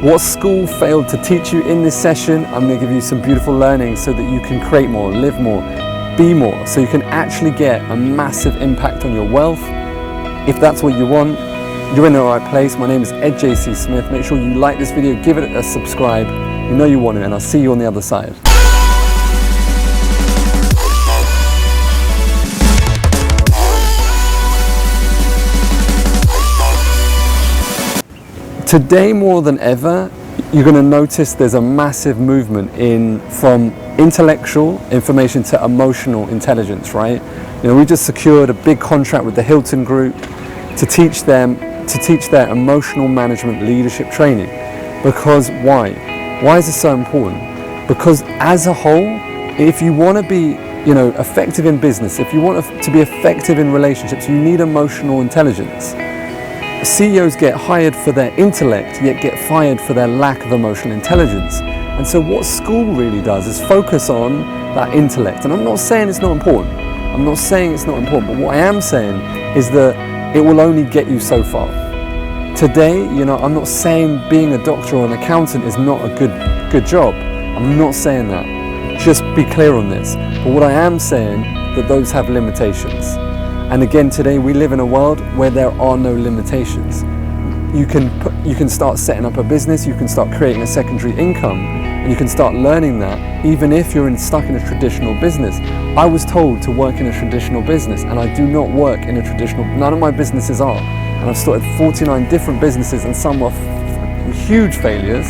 What school failed to teach you in this session, I'm going to give you some beautiful learnings so that you can create more, live more, be more, so you can actually get a massive impact on your wealth. If that's what you want, you're in the right place. My name is Ed J.C. Smith. Make sure you like this video, give it a subscribe. You know you want it, and I'll see you on the other side. Today more than ever, you're going to notice there's a massive movement from intellectual information to emotional intelligence, right? You know, we just secured a big contract with the Hilton Group to teach their emotional management leadership training. Because why? Why is this so important? Because as a whole, if you want to be, effective in business, if you want to be effective in relationships, you need emotional intelligence. CEOs get hired for their intellect, yet get fired for their lack of emotional intelligence. And so what school really does is focus on that intellect. And I'm not saying it's not important. I'm not saying it's not important, but what I am saying is that it will only get you so far. Today, I'm not saying being a doctor or an accountant is not a good job. I'm not saying that. Just be clear on this. But what I am saying, that those have limitations. And again, today we live in a world where there are no limitations. You can start setting up a business, you can start creating a secondary income, and you can start learning that even if you're stuck in a traditional business. I was told to work in a traditional business, and I do not work in a traditional, none of my businesses are. And I've started 49 different businesses, and some were huge failures.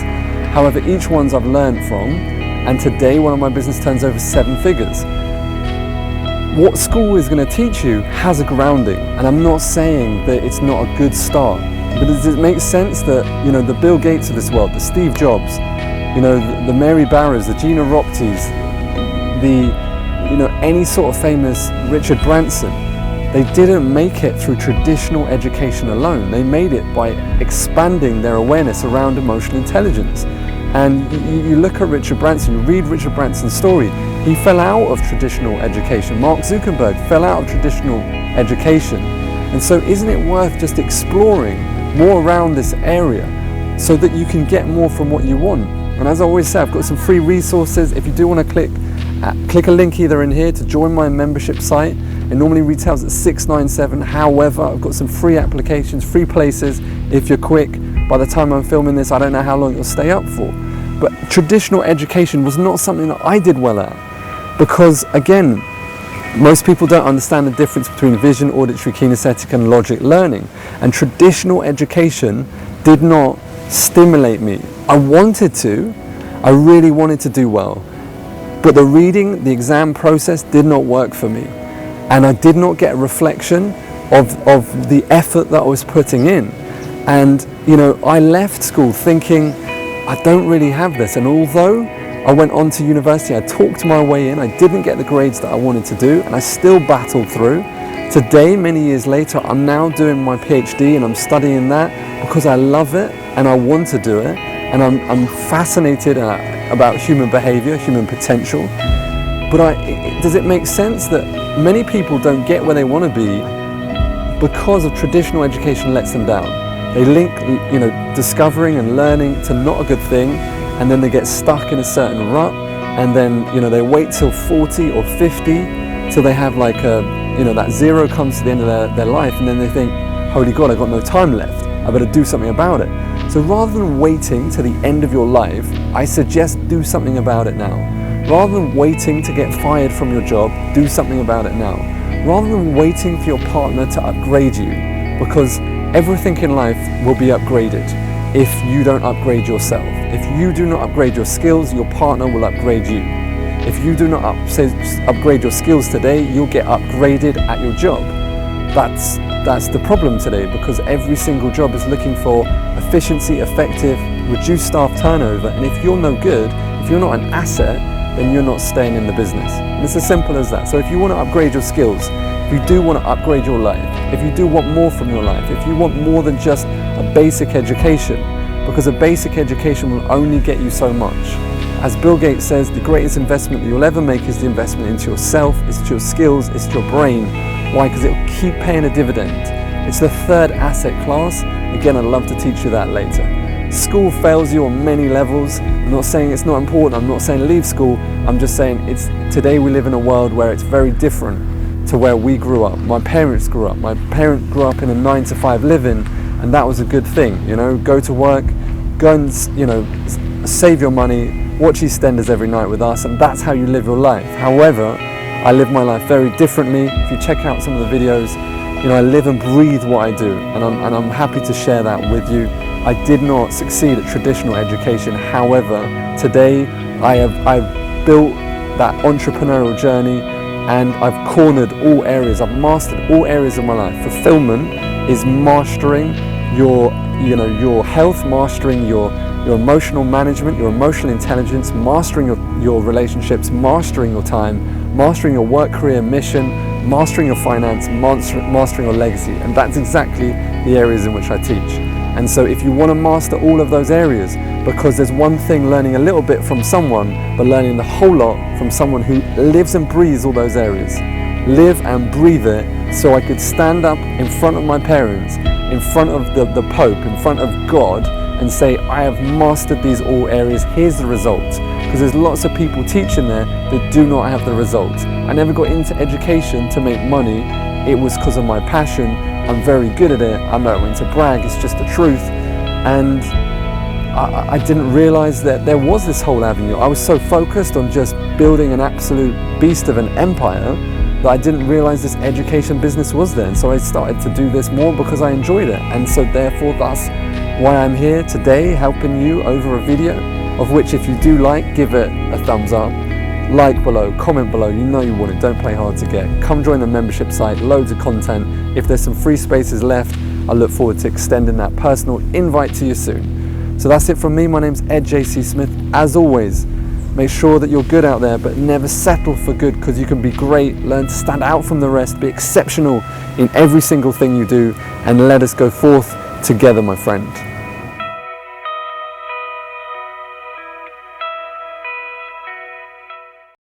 However, each one's I've learned from, and today one of my business turns over 7 figures. What school is going to teach you has a grounding, and I'm not saying that it's not a good start, but does it make sense that, the Bill Gates of this world, the Steve Jobs, the Mary Barras, the Gina Roptis, any sort of famous Richard Branson, they didn't make it through traditional education alone. They made it by expanding their awareness around emotional intelligence. And you look at Richard Branson, you read Richard Branson's story, he fell out of traditional education. Mark Zuckerberg fell out of traditional education. And so isn't it worth just exploring more around this area so that you can get more from what you want? And as I always say, I've got some free resources. If you do want to click a link either in here to join my membership site. It normally retails at $697. However, I've got some free applications, free places if you're quick. By the time I'm filming this, I don't know how long it'll stay up for. But traditional education was not something that I did well at. Because again, most people don't understand the difference between vision, auditory, kinesthetic and logic learning. And traditional education did not stimulate me. I wanted to, I really wanted to do well. But the reading, the exam process did not work for me. And I did not get a reflection of the effort that I was putting in. And, I left school thinking, I don't really have this. And although I went on to university, I talked my way in, I didn't get the grades that I wanted to do, and I still battled through. Today, many years later, I'm now doing my PhD and I'm studying that because I love it and I want to do it. And I'm fascinated about human behavior, human potential. But does it make sense that many people don't get where they want to be because of traditional education lets them down? They link, discovering and learning to not a good thing, and then they get stuck in a certain rut, and then, they wait till 40 or 50 till they have like that zero comes to the end of their life, and then they think, holy God, I've got no time left. I better do something about it. So rather than waiting to the end of your life, I suggest do something about it now. Rather than waiting to get fired from your job, do something about it now. Rather than waiting for your partner to upgrade you, because everything in life will be upgraded if you don't upgrade yourself. If you do not upgrade your skills, your partner will upgrade you. If you do not upgrade your skills today, you'll get upgraded at your job. That's the problem today, because every single job is looking for efficiency, effective, reduced staff turnover. And if you're no good, if you're not an asset, then you're not staying in the business. And it's as simple as that. So if you want to upgrade your skills, if you do want to upgrade your life, if you do want more from your life, if you want more than just a basic education, because a basic education will only get you so much. As Bill Gates says, the greatest investment that you'll ever make is the investment into yourself, it's to your skills, it's to your brain. Why? Because it will keep paying a dividend. It's the third asset class. Again, I'd love to teach you that later. School fails you on many levels. I'm not saying it's not important. I'm not saying leave school. I'm just saying today we live in a world where it's very different to where we grew up. My parents grew up. My parents grew up in a 9-to-5 living, and that was a good thing. You know, go to work, go and, you know, save your money, watch EastEnders every night with us, and that's how you live your life. However, I live my life very differently. If you check out some of the videos, you know, I live and breathe what I do, and I'm happy to share that with you. I did not succeed at traditional education. However, today I've built that entrepreneurial journey, and I've cornered all areas. I've mastered all areas of my life. Fulfillment is mastering your health, mastering your emotional management, your emotional intelligence, mastering your relationships, mastering your time, mastering your work, career, mission, mastering your finance, mastering your legacy. And that's exactly the areas in which I teach. And so if you want to master all of those areas, because there's one thing learning a little bit from someone, but learning the whole lot from someone who lives and breathes all those areas. Live and breathe it, so I could stand up in front of my parents, in front of the Pope, in front of God, and say, I have mastered these all areas, here's the results. Because there's lots of people teaching there that do not have the results. I never got into education to make money. It was because of my passion. I'm very good at it. I'm not going to brag, it's just the truth. And I didn't realize that there was this whole avenue. I was so focused on just building an absolute beast of an empire that I didn't realize this education business was there. And so I started to do this more because I enjoyed it. And so therefore, that's why I'm here today, helping you over a video, of which if you do like, give it a thumbs up, like below, comment below, you know you want it, don't play hard to get. Come join the membership site, loads of content. If there's some free spaces left, I look forward to extending that personal invite to you soon. So that's it from me. My name's Ed JC Smith. As always, make sure that you're good out there, but never settle for good, because you can be great. Learn to stand out from the rest, be exceptional in every single thing you do, and let us go forth together, my friend.